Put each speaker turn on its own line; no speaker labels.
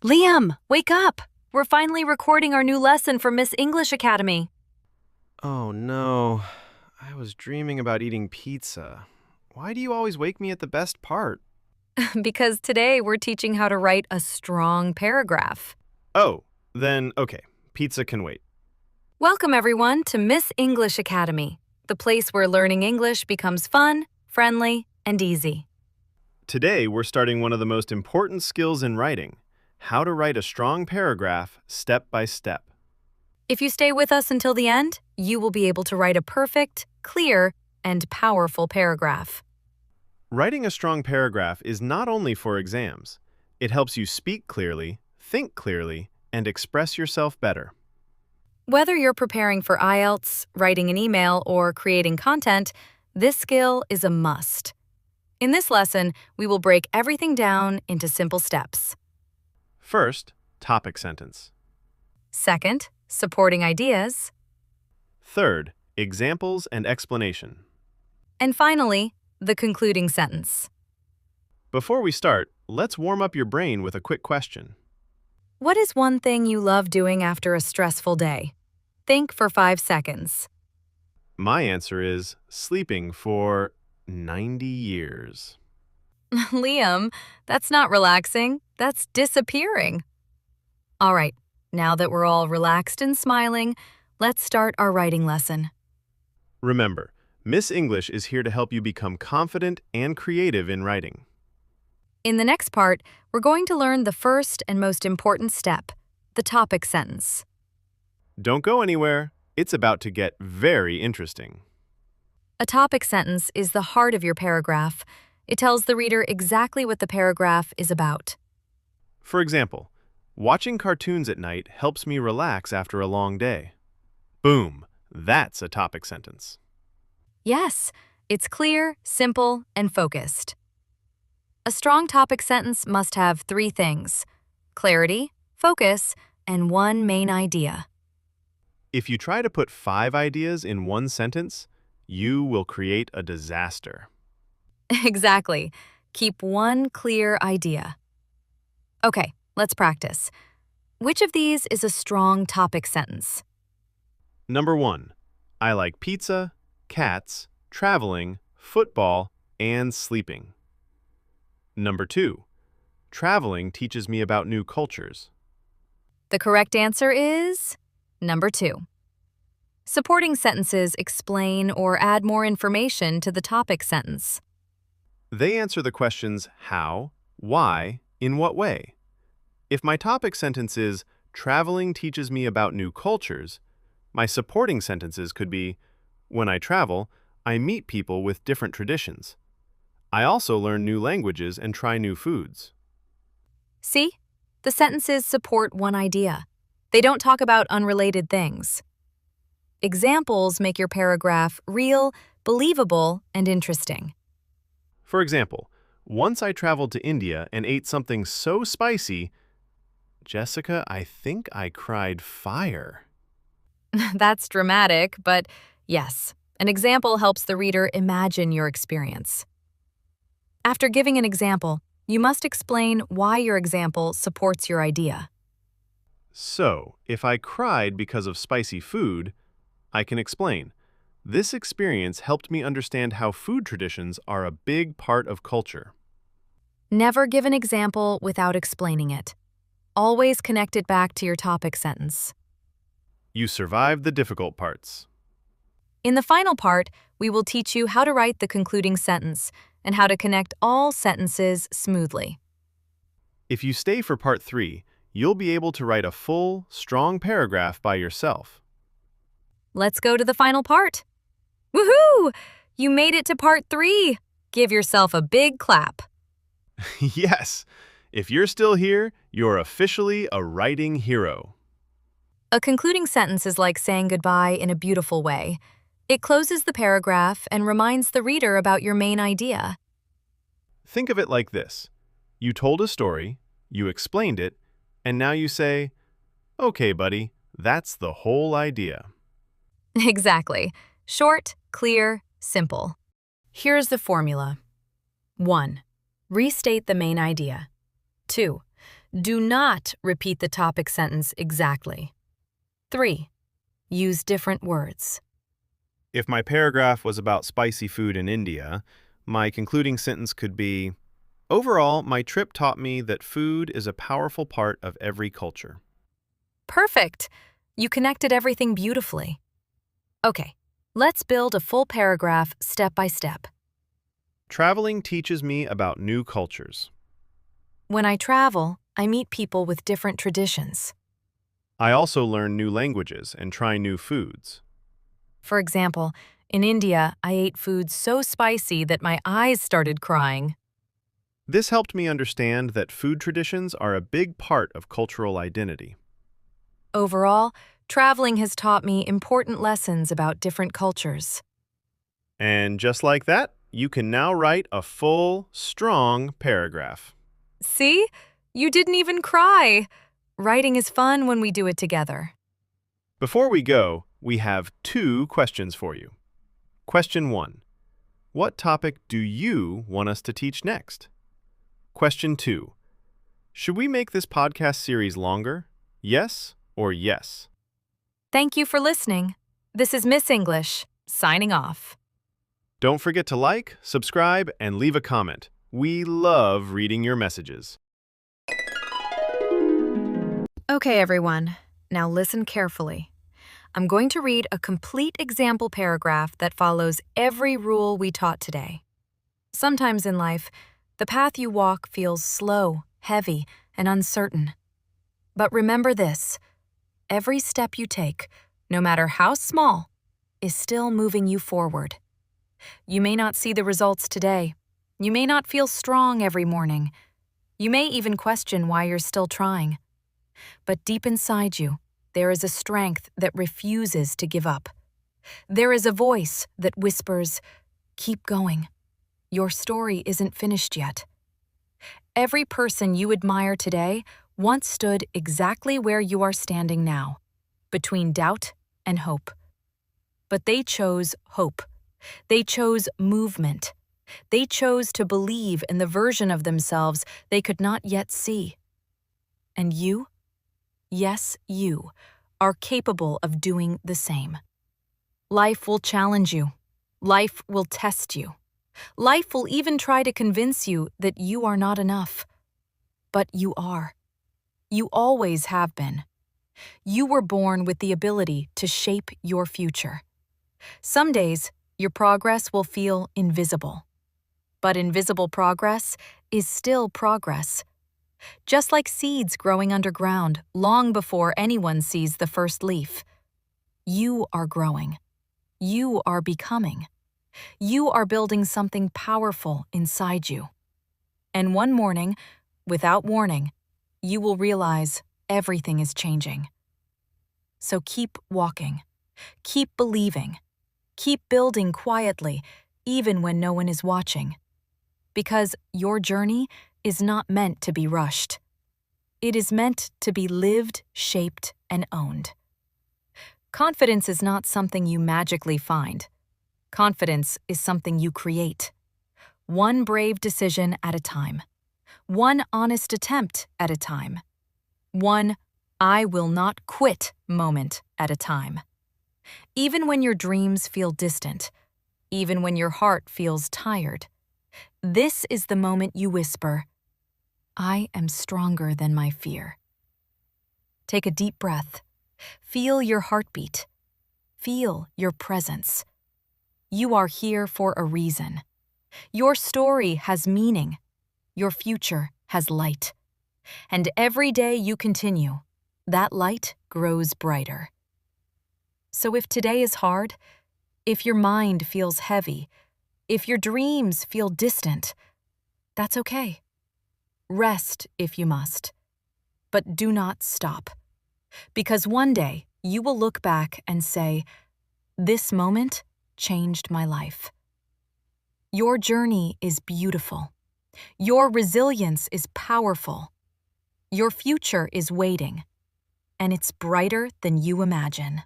Liam, wake up! We're finally recording our new lesson for Miss English Academy.
Oh no, I was dreaming about eating pizza. Why do you always wake me at the best part?
Because today we're teaching how to write a strong paragraph.
Oh, then okay, pizza can wait.
Welcome, everyone, to Miss English Academy, the place where learning English becomes fun, friendly, and easy.
Today we're starting one of the most important skills in writing, how to write a strong paragraph step by step.
If you stay with us until the end, you will be able to write a perfect, clear, and powerful paragraph.
Writing a strong paragraph is not only for exams. It helps you speak clearly, think clearly, and express yourself better.
Whether you're preparing for IELTS, writing an email, or creating content, this skill is a must. In this lesson, we will break everything down into simple steps.
First, topic sentence.
Second, supporting ideas.
Third, examples and explanation.
And finally, the concluding sentence.
Before we start, let's warm up your brain with a quick question.
What is one thing you love doing after a stressful day? Think for 5 seconds.
My answer is sleeping for 90 years.
Liam, that's not relaxing, that's disappearing. All right, now that we're all relaxed and smiling, let's start our writing lesson.
Remember, Miss English is here to help you become confident and creative in writing.
In the next part, we're going to learn the first and most important step, the topic sentence.
Don't go anywhere. It's about to get very interesting.
A topic sentence is the heart of your paragraph. It tells the reader exactly what the paragraph is about.
For example, watching cartoons at night helps me relax after a long day. Boom, that's a topic sentence.
Yes, it's clear, simple, and focused. A strong topic sentence must have 3 things: clarity, focus, and one main idea.
If you try to put 5 ideas in one sentence, you will create a disaster.
Exactly. Keep one clear idea. Okay, let's practice. Which of these is a strong topic sentence?
Number 1, I like pizza, cats, traveling, football, and sleeping. Number 2, traveling teaches me about new cultures.
The correct answer is number 2. Supporting sentences explain or add more information to the topic sentence.
They answer the questions how, why, in what way. If my topic sentence is, traveling teaches me about new cultures, my supporting sentences could be, when I travel, I meet people with different traditions. I also learn new languages and try new foods.
See? The sentences support one idea. They don't talk about unrelated things. Examples make your paragraph real, believable, and interesting.
For example, once I traveled to India and ate something so spicy, Jessica, I think I cried fire.
That's dramatic, but yes, an example helps the reader imagine your experience. After giving an example, you must explain why your example supports your idea.
So, if I cried because of spicy food, I can explain. This experience helped me understand how food traditions are a big part of culture.
Never give an example without explaining it. Always connect it back to your topic sentence.
You survived the difficult parts.
In the final part, we will teach you how to write the concluding sentence and how to connect all sentences smoothly.
If you stay for part 3, you'll be able to write a full, strong paragraph by yourself.
Let's go to the final part. Woohoo! You made it to part 3. Give yourself a big clap.
Yes! If you're still here, you're officially a writing hero.
A concluding sentence is like saying goodbye in a beautiful way. It closes the paragraph and reminds the reader about your main idea.
Think of it like this. You told a story, you explained it, and now you say, "Okay, buddy, that's the whole idea."
Exactly. Short, clear, simple. Here's the formula. 1. Restate the main idea. 2. Do not repeat the topic sentence exactly. 3. Use different words.
If my paragraph was about spicy food in India, my concluding sentence could be, overall, my trip taught me that food is a powerful part of every culture.
Perfect! You connected everything beautifully. Okay, let's build a full paragraph step by step.
Traveling teaches me about new cultures.
When I travel, I meet people with different traditions.
I also learn new languages and try new foods.
For example, in India, I ate food so spicy that my eyes started crying.
This helped me understand that food traditions are a big part of cultural identity.
Overall, traveling has taught me important lessons about different cultures.
And just like that, you can now write a full, strong paragraph.
See? You didn't even cry! Writing is fun when we do it together.
Before we go, we have 2 questions for you. Question 1. What topic do you want us to teach next? Question 2. Should we make this podcast series longer? Yes or yes?
Thank you for listening. This is Miss English, signing off.
Don't forget to like, subscribe, and leave a comment. We love reading your messages.
Okay, everyone. Now listen carefully. I'm going to read a complete example paragraph that follows every rule we taught today. Sometimes in life, the path you walk feels slow, heavy, and uncertain. But remember this: every step you take, no matter how small, is still moving you forward. You may not see the results today. You may not feel strong every morning. You may even question why you're still trying. But deep inside you, there is a strength that refuses to give up. There is a voice that whispers, "Keep going. Your story isn't finished yet." Every person you admire today once stood exactly where you are standing now, between doubt and hope. But they chose hope. They chose movement. They chose to believe in the version of themselves they could not yet see. And you? Yes, you are capable of doing the same. Life will challenge you. Life will test you. Life will even try to convince you that you are not enough. But you are. You always have been. You were born with the ability to shape your future. Some days, your progress will feel invisible. But invisible progress is still progress. Just like seeds growing underground long before anyone sees the first leaf. You are growing. You are becoming. You are building something powerful inside you. And one morning, without warning, you will realize everything is changing. So keep walking. Keep believing. Keep building quietly, even when no one is watching. Because your journey is not meant to be rushed. It is meant to be lived, shaped, and owned. Confidence is not something you magically find. Confidence is something you create. One brave decision at a time. One honest attempt at a time. One "I will not quit" moment at a time. Even when your dreams feel distant, even when your heart feels tired, this is the moment you whisper, "I am stronger than my fear." Take a deep breath. Feel your heartbeat. Feel your presence. You are here for a reason. Your story has meaning. Your future has light. And every day you continue, that light grows brighter. So if today is hard, if your mind feels heavy, if your dreams feel distant, that's okay. Rest if you must. But do not stop. Because one day you will look back and say, "This moment changed my life." Your journey is beautiful. Your resilience is powerful. Your future is waiting, and it's brighter than you imagine.